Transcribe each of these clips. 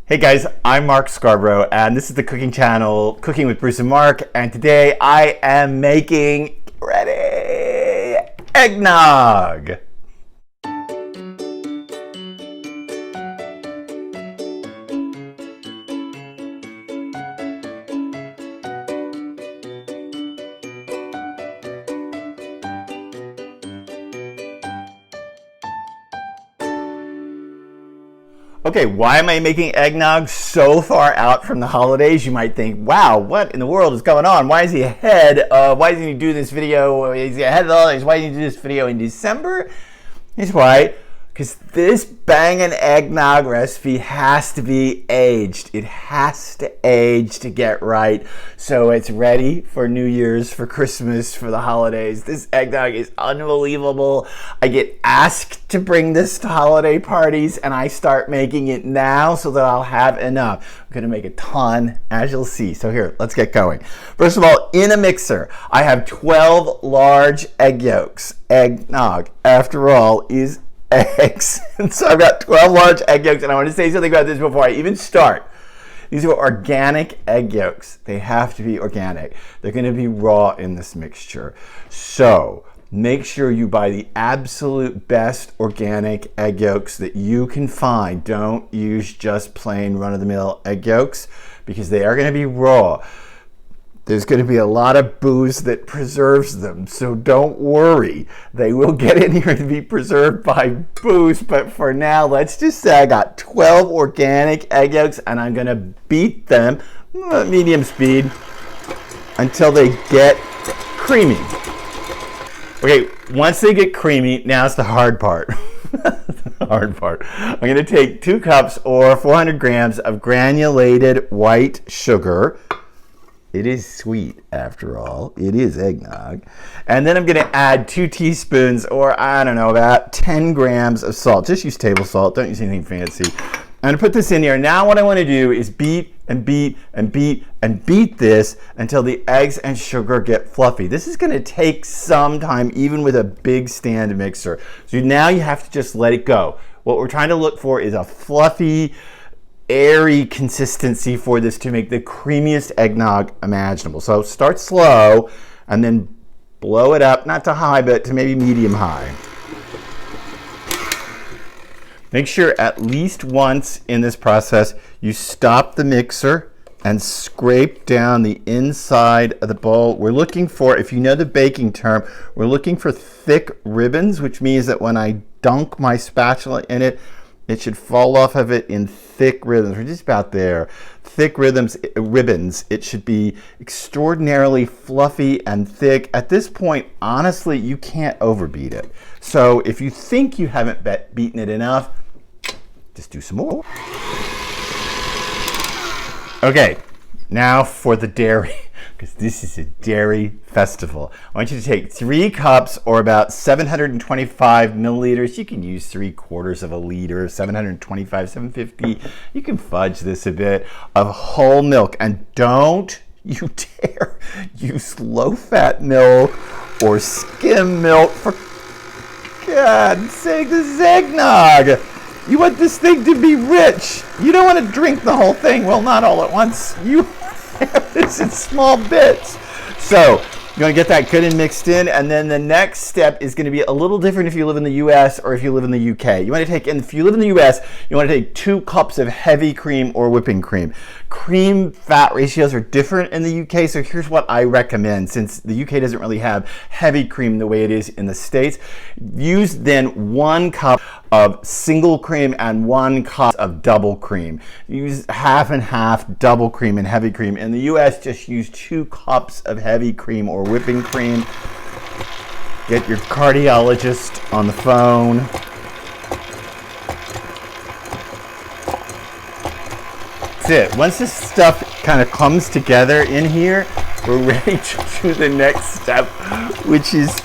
Hey guys, I'm Mark Scarbrough, and this is the cooking channel, Cooking with Bruce and Mark, and today I am making, ready, eggnog. Okay, why am I making eggnog so far out from the holidays? You might think, wow, what in the world is going on? Why is he ahead? Why doesn't he do this video? Is he ahead of the holidays? Why didn't he do this video in December? Here's why. Because this banging eggnog recipe has to be aged. It has to age to get right. So it's ready for New Year's, for Christmas, for the holidays. This eggnog is unbelievable. I get asked to bring this to holiday parties and I start making it now so that I'll have enough. I'm gonna make a ton, as you'll see. So here, let's get going. First of all, in a mixer, I have 12 large egg yolks. Eggnog, after all, is eggs. And so I've got 12 large egg yolks, and I want to say something about this before I even start. These are organic egg yolks. They have to be organic. They're going to be raw in this mixture. So make sure you buy the absolute best organic egg yolks that you can find. Don't use just plain run-of-the-mill egg yolks because they are going to be raw. There's going to be a lot of booze that preserves them, so don't worry. They will get in here to be preserved by booze, but for now, let's just say I got 12 organic egg yolks, and I'm going to beat them, medium speed, until they get creamy. Okay, once they get creamy, now's the hard part. The hard part. I'm going to take 2 cups or 400 grams of granulated white sugar. It is sweet, after all. It is eggnog. And then I'm going to add 2 teaspoons, or I don't know, about 10 grams of salt. Just use table salt. Don't use anything fancy. I'm going to put this in here. Now what I want to do is beat and beat and beat and beat this until the eggs and sugar get fluffy. This is going to take some time, even with a big stand mixer. So now you have to just let it go. What we're trying to look for is a fluffy, airy consistency for this to make the creamiest eggnog imaginable. So start slow and then blow it up, not to high, but to maybe medium high. Make sure at least once in this process you stop the mixer and scrape down the inside of the bowl. We're looking for, if you know the baking term, we're looking for thick ribbons, which means that when I dunk my spatula in it, it should fall off of it in thick ribbons. We're just about there. Thick ribbons. It should be extraordinarily fluffy and thick. At this point, honestly, you can't overbeat it. So if you think you haven't beaten it enough, just do some more. Okay, now for the dairy, because this is a dairy festival. I want you to take 3 cups or about 725 milliliters. You can use 3/4 of a liter, 725, 750. You can fudge this a bit of whole milk. And don't you dare use low-fat milk or skim milk. For God's sake, this is eggnog. You want this thing to be rich. You don't want to drink the whole thing. Well, not all at once. You have this in small bits. So you want to get that good and mixed in, and then the next step is going to be a little different if you live in the US or if you live in the UK. You want to take, if you live in the US, you want to take 2 cups of heavy cream or whipping cream. Cream fat ratios are different in the UK, so here's what I recommend. Since the UK doesn't really have heavy cream the way it is in the States, use then 1 cup of single cream and 1 cup of double cream. Use half and half double cream and heavy cream. In the US, just use 2 cups of heavy cream or whipping cream. Get your cardiologist on the phone. That's it. Once this stuff kind of comes together in here, we're ready to do the next step, which is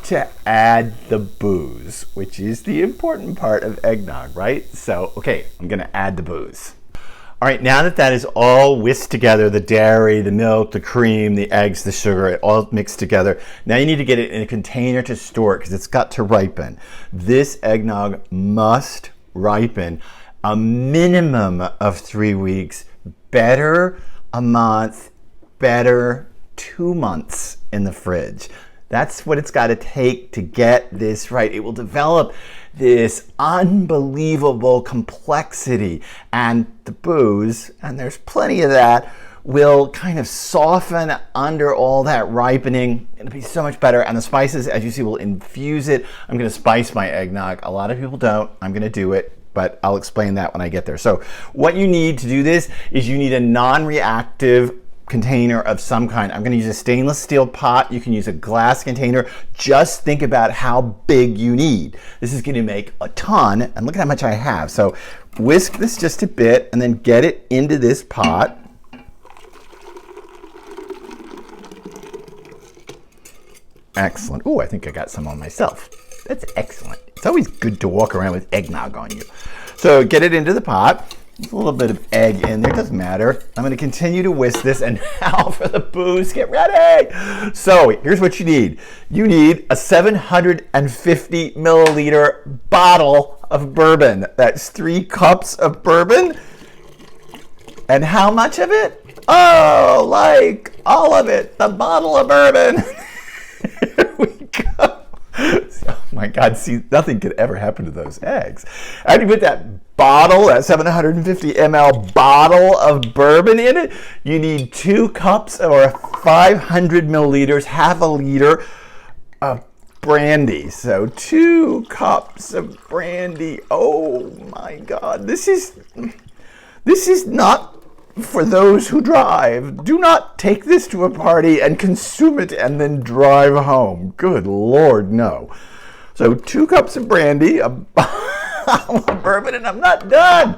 to add the booze, which is the important part of eggnog, right? So, okay, I'm gonna add the booze. All right, now that that is all whisked together, the dairy, the milk, the cream, the eggs, the sugar, it all mixed together. Now you need to get it in a container to store it because it's got to ripen. This eggnog must ripen a minimum of 3 weeks, better a month, better 2 months in the fridge. That's what it's got to take to get this right. It will develop this unbelievable complexity, and the booze, and there's plenty of that, will kind of soften under all that ripening. It'll be so much better, and the spices, as you see, will infuse it. I'm going to spice my eggnog. A lot of people don't. I'm going to do it, but I'll explain that when I get there. So what you need to do this is you need a non-reactive container of some kind. I'm going to use a stainless steel pot. You can use a glass container. Just think about how big you need. This is going to make a ton, and look at how much I have. So whisk this just a bit and then get it into this pot. Excellent. Oh, I think I got some on myself. That's excellent. It's always good to walk around with eggnog on you. So get it into the pot. There's a little bit of egg in there, doesn't matter. I'm going to continue to whisk this, and now for the booze, get ready. So here's what you need. You need a 750 milliliter bottle of bourbon. That's 3 cups of bourbon. And how much of it? Oh, like all of it, the bottle of bourbon. Here we go. Oh my God, see, nothing could ever happen to those eggs. After you put that bottle, that 750 ml bottle of bourbon in it, you need 2 cups or 500 milliliters, half a liter of brandy. So 2 cups of brandy. Oh my God, this is not for those who drive. Do not take this to a party and consume it and then drive home. Good Lord, no. So 2 cups of brandy, a bottle of bourbon, and I'm not done.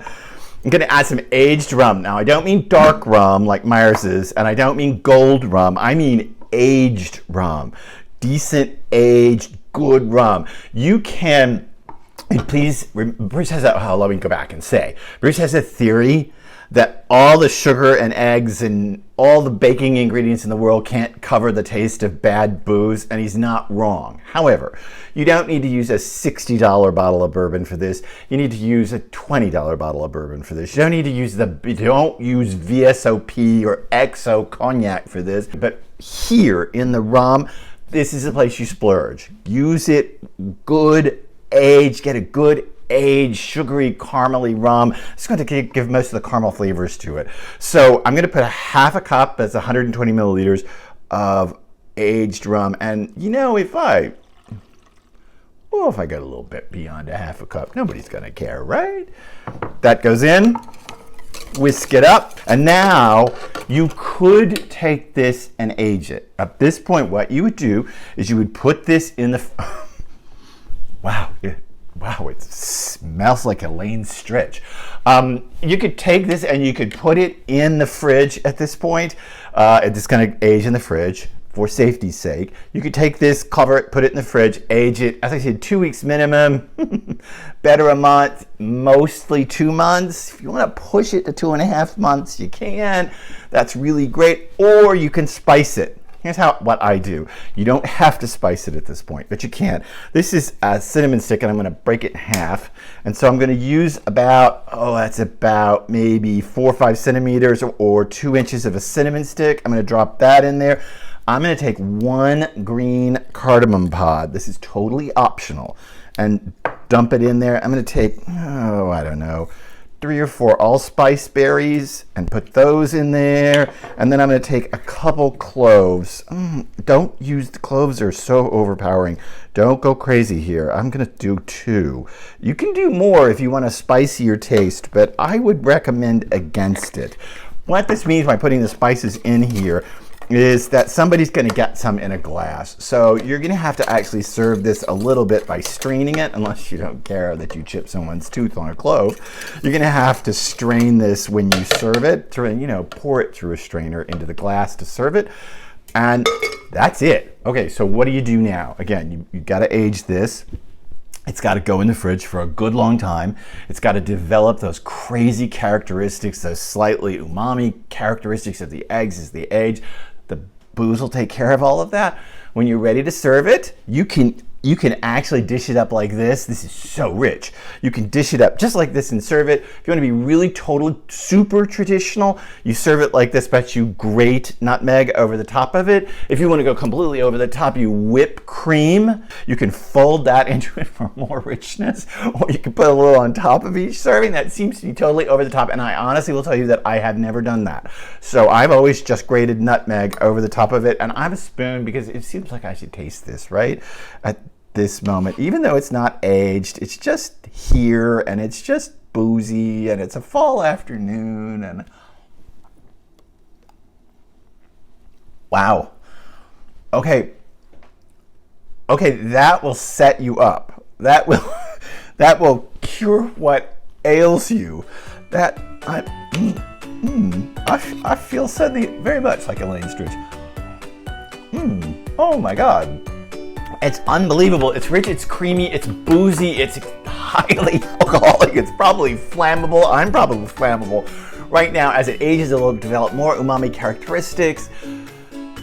I'm going to add some aged rum. Now, I don't mean dark rum like Myers's, and I don't mean gold rum. I mean aged rum. Decent, aged, good rum. You can, and please, Bruce has a, let me go back and say, Bruce has a theory that all the sugar and eggs and all the baking ingredients in the world can't cover the taste of bad booze, and he's not wrong. However, you don't need to use a $60 bottle of bourbon for this. You need to use a $20 bottle of bourbon for this. You don't need to use don't use VSOP or XO cognac for this. But here in the rum, this is the place you splurge. Use it good age, get a good aged, sugary, caramely rum. It's going to give most of the caramel flavors to it. So I'm going to put a half a cup, that's 120 milliliters of aged rum. And you know, if I got a little bit beyond a half a cup, nobody's going to care, right? That goes in, whisk it up, and now you could take this and age it. At this point, what you would do is you would put this in the Wow, it smells like Elaine Stritch. You could take this and you could put it in the fridge at this point. It's going to age in the fridge for safety's sake. You could take this, cover it, put it in the fridge, age it. As I said, 2 weeks minimum, better a month, mostly 2 months. If you want to push it to 2.5 months, you can. That's really great. Or you can spice it. Here's what I do. You don't have to spice it at this point, but you can. This is a cinnamon stick, and I'm going to break it in half. And so I'm going to use that's about maybe 4 or 5 centimeters or 2 inches of a cinnamon stick. I'm going to drop that in there. I'm going to take 1 green cardamom pod. This is totally optional. And dump it in there. I'm going to take, I don't know, 3 or 4 allspice berries and put those in there. And then I'm going to take a couple cloves. Don't use the cloves, they're so overpowering. Don't go crazy here. I'm going to do 2. You can do more if you want a spicier taste, but I would recommend against it. What this means by putting the spices in here is that somebody's going to get some in a glass. So you're going to have to actually serve this a little bit by straining it, unless you don't care that you chip someone's tooth on a clove. You're going to have to strain this when you serve it, to, pour it through a strainer into the glass to serve it. And that's it. Okay, so what do you do now? Again, you got to age this. It's got to go in the fridge for a good long time. It's got to develop those crazy characteristics, those slightly umami characteristics of the eggs as they age. The booze will take care of all of that. When you're ready to serve it, you can You can actually dish it up like this. This is so rich. You can dish it up just like this and serve it. If you want to be really totally super traditional, you serve it like this, but you grate nutmeg over the top of it. If you want to go completely over the top, you whip cream. You can fold that into it for more richness, or you can put a little on top of each serving. That seems to be totally over the top, and I honestly will tell you that I have never done that. So I've always just grated nutmeg over the top of it, and I have a spoon because it seems like I should taste this, right? At this moment, even though it's not aged, it's just here, and it's just boozy, and it's a fall afternoon, and wow. Okay, that will set you up. That will cure what ails you. I feel suddenly very much like Elaine Stritch. Oh my God. It's unbelievable. It's rich, it's creamy, it's boozy, it's highly alcoholic, it's probably flammable. I'm probably flammable. Right now, as it ages, it will develop more umami characteristics.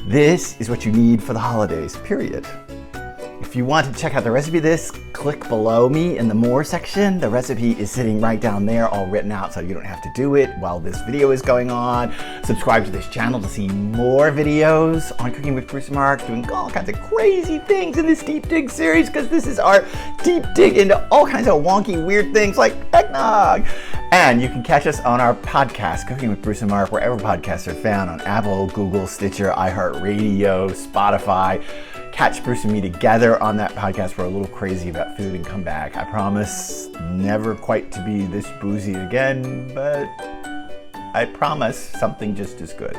This is what you need for the holidays, period. If you want to check out the recipe of this, click below me in the more section. The recipe is sitting right down there, all written out, so you don't have to do it while this video is going on. Subscribe to this channel to see more videos on Cooking with Bruce and Mark, doing all kinds of crazy things in this deep dig series, because this is our deep dig into all kinds of wonky, weird things like eggnog. And you can catch us on our podcast, Cooking with Bruce and Mark, wherever podcasts are found, on Apple, Google, Stitcher, iHeartRadio, Spotify. Catch Bruce and me together on that podcast. We're a little crazy about food and come back. I promise never quite to be this boozy again, but I promise something just as good.